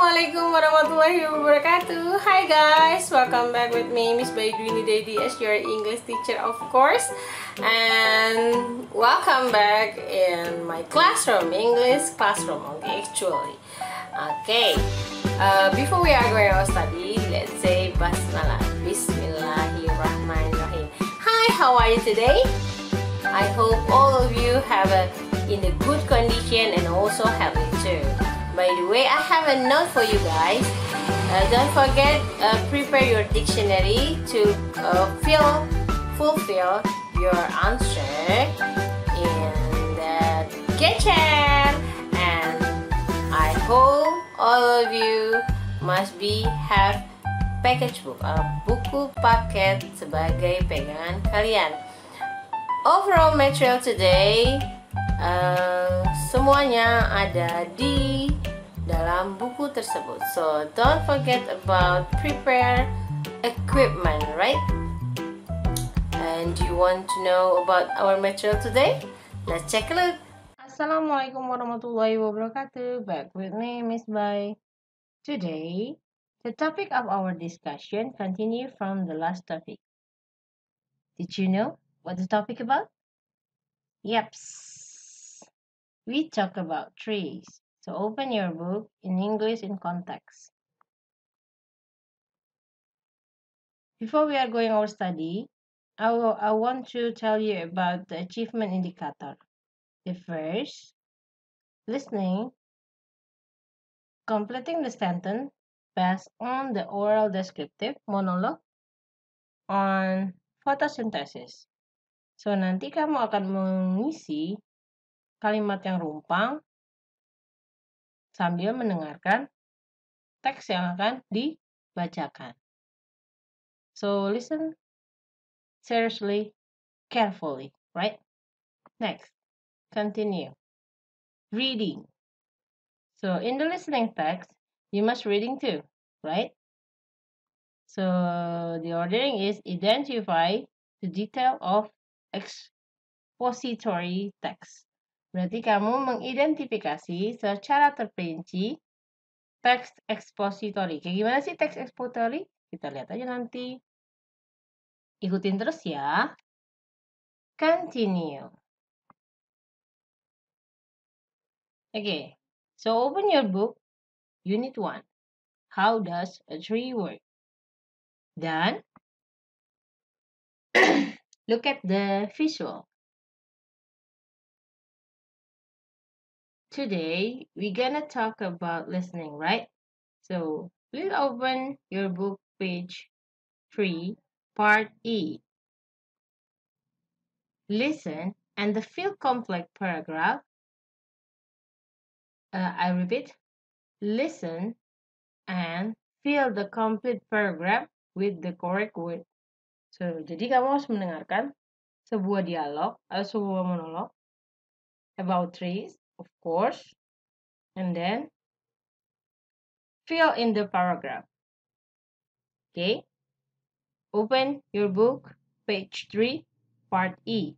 Assalamualaikum warahmatullahi wabarakatuh. Hi guys, welcome back with me, Miss Baydwini Dedi, as your English teacher of course. And welcome back in my classroom, English classroom, okay, actually. Okay, before we are going to study, let's say Basmalah. Bismillahirrahmanirrahim. Hi, how are you today? I hope all of you have in a good condition and also healthy too. By the way, I have a note for you guys. Don't forget, prepare your dictionary to fulfill your answer in the kitchen. And I hope all of you must have package book, buku paket sebagai pegangan kalian. Overall material today, semuanya ada di dalam buku tersebut. So don't forget about prepare equipment, right? And do you want to know about our material today? Let's check a look. Assalamualaikum warahmatullahi wabarakatuh. Back with me, Miss Bai. Today, the topic of our discussion continue from the last topic. Did you know what the topic about? Yep. We talk about trees. So open your book in English in context. Before we are going our study, I want to tell you about the achievement indicator. The first, listening, completing the sentence based on the oral descriptive monologue on photosynthesis. So nanti kamu akan mengisi kalimat yang rumpang sambil mendengarkan teks yang akan dibacakan. So listen seriously, carefully, right? Next, continue. Reading. So in the listening text, you must reading too, right? So the ordering is identify the detail of expository text. Berarti kamu mengidentifikasi secara terperinci teks expository. Kayak gimana sih teks expository? Kita lihat aja nanti. Ikutin terus ya. Continue. Okay, so open your book, Unit 1. How does a tree work? Then, look at the visual. Today, we're gonna talk about listening, right? So, please open your book, page 3, part E. Listen and the fill complete paragraph. I repeat, listen and fill the complete paragraph with the correct word. So, jadi kamu harus mendengarkan sebuah dialog atau sebuah monolog about trees, of course, and then fill in the paragraph. Okay? Open your book, page 3, part E.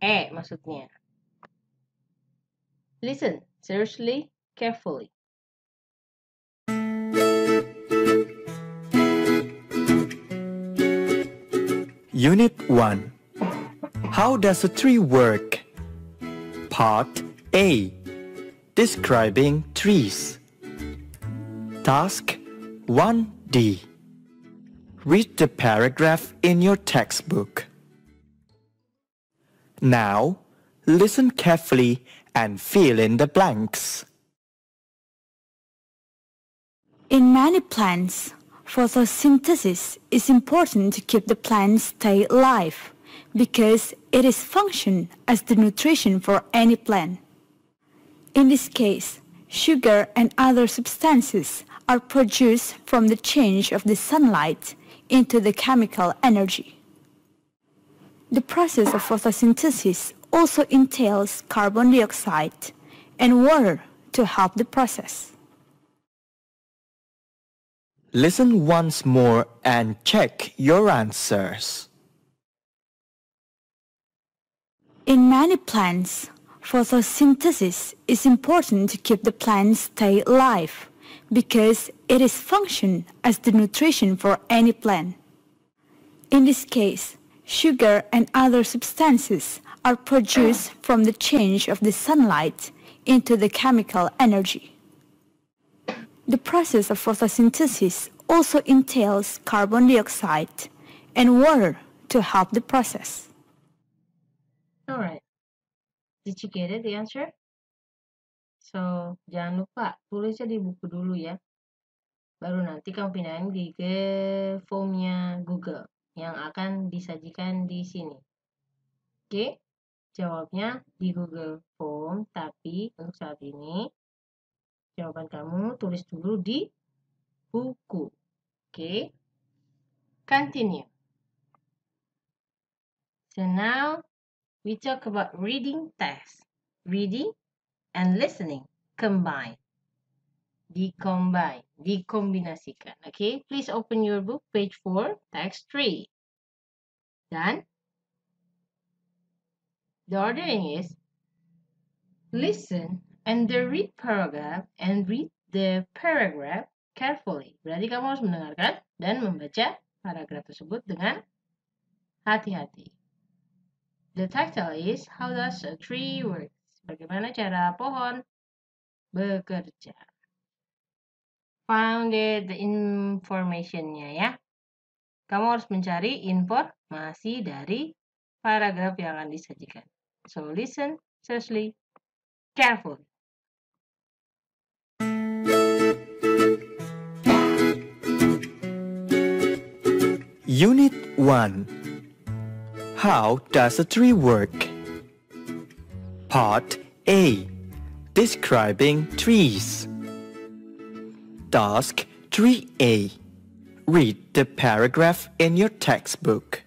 Maksudnya. Listen seriously, carefully. Unit 1. How does a tree work? Part A. Describing trees. Task 1D. Read the paragraph in your textbook. Now, listen carefully and fill in the blanks. In many plants, photosynthesis is important to keep the plants stay alive because it is function as the nutrition for any plant. In this case, sugar and other substances are produced from the change of the sunlight into the chemical energy. The process of photosynthesis also entails carbon dioxide and water to help the process. Listen once more and check your answers. In many plants, Photosynthesis is important to keep the plants stay alive because it is function as the nutrition for any plant. In this case, sugar and other substances are produced from the change of the sunlight into the chemical energy. The process of photosynthesis also entails carbon dioxide and water to help the process. Alright, did you get it, the answer? So, jangan lupa tulisnya di buku dulu ya. Baru nanti kamu pindahin ke formnya Google yang akan disajikan di sini. Oke, jawabnya di Google Form, tapi untuk saat ini jawaban kamu tulis dulu di buku. Oke, continue. So now we talk about reading text. Reading and listening combine. Dikombinasikan. Okay, please open your book, page 4, text 3. Done? The ordering is listen and then read paragraph and read the paragraph carefully. Berarti kamu harus mendengarkan dan membaca paragraf tersebut dengan hati-hati. The title is How Does a Tree Work? Bagaimana cara pohon bekerja? Found the information-nya ya. Kamu harus mencari informasi dari paragraf yang akan disajikan. So listen seriously, carefully. Unit 1. How does a tree work? Part A. Describing trees. Task 3A. Read the paragraph in your textbook.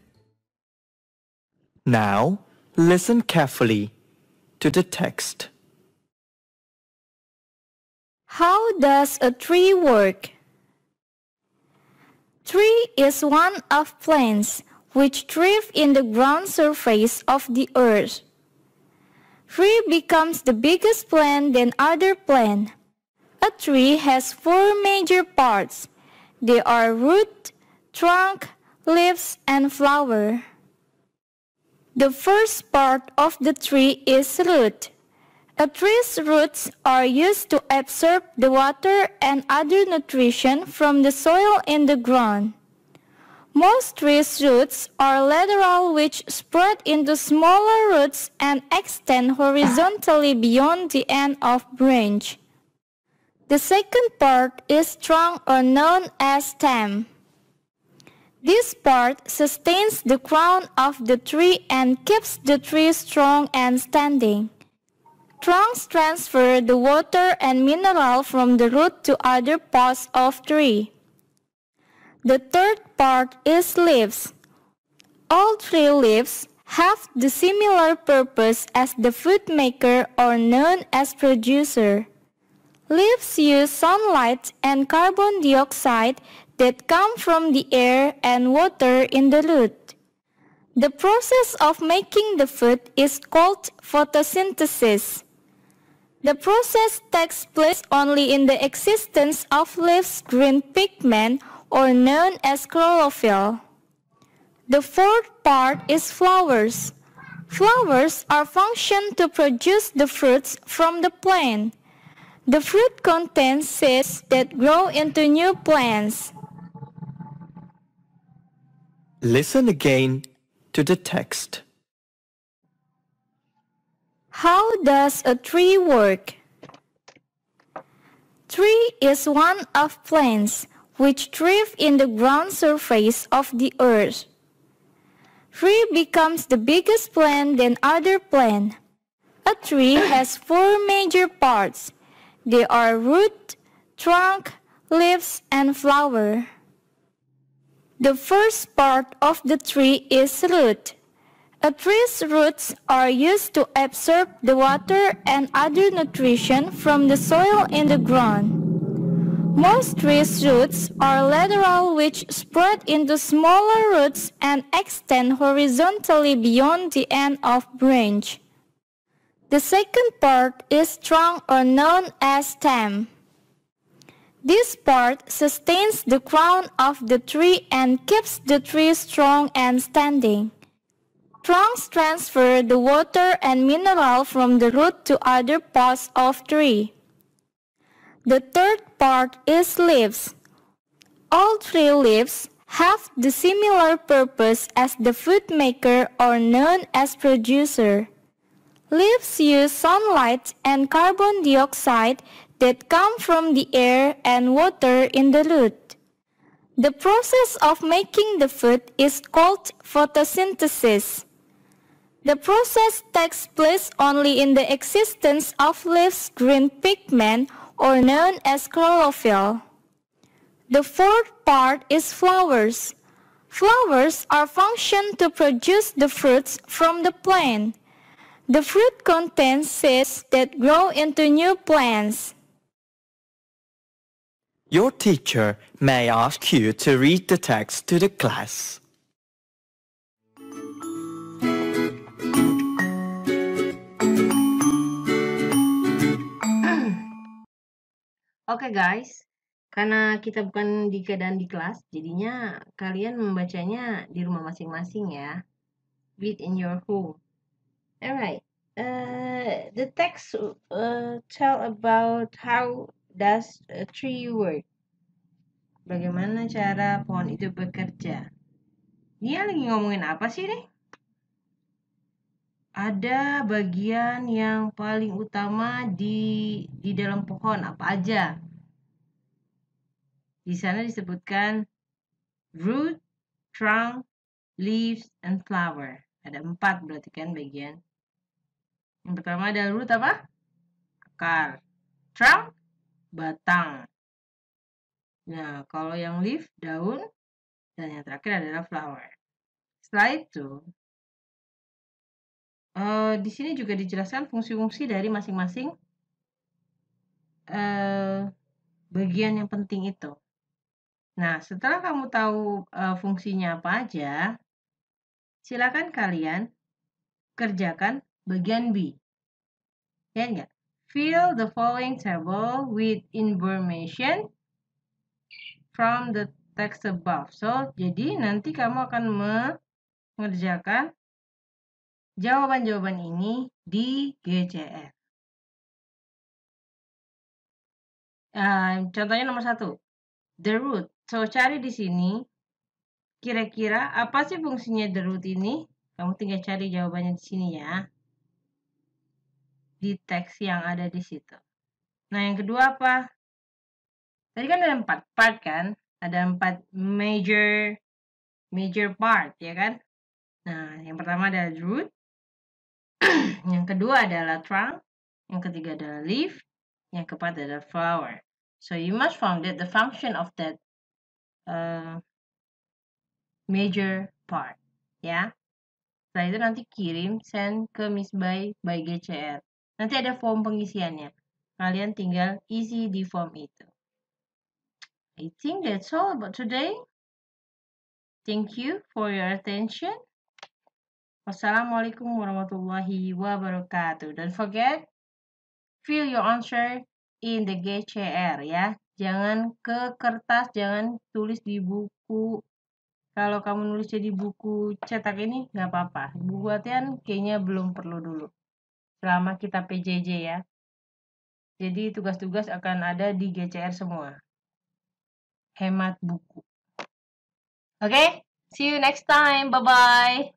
Now, listen carefully to the text. How does a tree work? Tree is one of plants which thrive in the ground surface of the earth. Tree becomes the biggest plant than other plant. A tree has 4 major parts. They are root, trunk, leaves, and flower. The first part of the tree is root. A tree's roots are used to absorb the water and other nutrition from the soil in the ground. Most trees' roots are lateral, which spread into smaller roots and extend horizontally beyond the end of branch. The second part is trunk, or known as stem. This part sustains the crown of the tree and keeps the tree strong and standing. Trunks transfer the water and mineral from the root to other parts of tree. The third part is leaves. All tree leaves have the similar purpose as the food maker, or known as producer. Leaves use sunlight and carbon dioxide that come from the air and water in the root. The process of making the food is called photosynthesis. The process takes place only in the existence of leaves' green pigment, or known as chlorophyll. The fourth part is flowers. Flowers are functioned to produce the fruits from the plant. The fruit contains seeds that grow into new plants. Listen again to the text. How does a tree work? Tree is one of plants which thrive in the ground surface of the earth. Tree becomes the biggest plant than other plant. A tree has 4 major parts. They are root, trunk, leaves, and flower. The first part of the tree is root. A tree's roots are used to absorb the water and other nutrition from the soil in the ground. Most trees' roots are lateral, which spread into smaller roots and extend horizontally beyond the end of branch. The second part is trunk or known as stem. This part sustains the crown of the tree and keeps the tree strong and standing. Trunks transfer the water and mineral from the root to other parts of tree. The third part is leaves. All tree leaves have the similar purpose as the food maker or known as producer. Leaves use sunlight and carbon dioxide that come from the air and water in the root. The process of making the food is called photosynthesis. The process takes place only in the existence of leaves' green pigment or known as chlorophyll. The fourth part is flowers. Flowers are functioned to produce the fruits from the plant. The fruit contains seeds that grow into new plants. Your teacher may ask you to read the text to the class. Oke guys, karena kita bukan di keadaan di kelas, jadinya kalian membacanya di rumah masing-masing ya. Read in your home. Alright, the text tell about how does a tree work. Bagaimana cara pohon itu bekerja. Dia lagi ngomongin apa sih nih? Ada bagian yang paling utama di dalam pohon apa aja? Di sana disebutkan root, trunk, leaves, and flower. Ada 4 berarti kan bagian. Yang pertama ada root apa? Akar. Trunk, batang. Nah, kalau yang leaf, daun. Dan yang terakhir adalah flower. Setelah itu, di sini juga dijelaskan fungsi-fungsi dari masing-masing bagian yang penting itu. Nah, setelah kamu tahu fungsinya apa aja, silakan kalian kerjakan bagian B. Ya enggak? Fill the following table with information from the text above. So, jadi nanti kamu akan mengerjakan jawaban-jawaban ini di GCR. Contohnya nomor 1, the root. So, cari di sini kira-kira apa sih fungsinya the root ini? Kamu tinggal cari jawabannya di sini ya. Di teks yang ada di situ. Nah, yang kedua apa? Tadi kan ada 4 part kan? Ada 4 major part, ya kan? Nah, yang pertama adalah root. Yang kedua adalah trunk. Yang ketiga adalah leaf. Yang keempat adalah flower. So, you must find the function of that major part. Ya. Setelah itu nanti kirim, send ke Miss by GCR. Nanti ada form pengisiannya. Kalian tinggal isi di form itu. I think that's all about today. Thank you for your attention. Wassalamualaikum warahmatullahi wabarakatuh. Don't forget, fill your answer in the GCR ya. Jangan ke kertas, jangan tulis di buku. Kalau kamu nulisnya di buku cetak ini, nggak apa-apa. Buku latihan kayaknya belum perlu dulu. Selama kita PJJ ya. Jadi tugas-tugas akan ada di GCR semua. Hemat buku. Oke? See you next time. Bye-bye.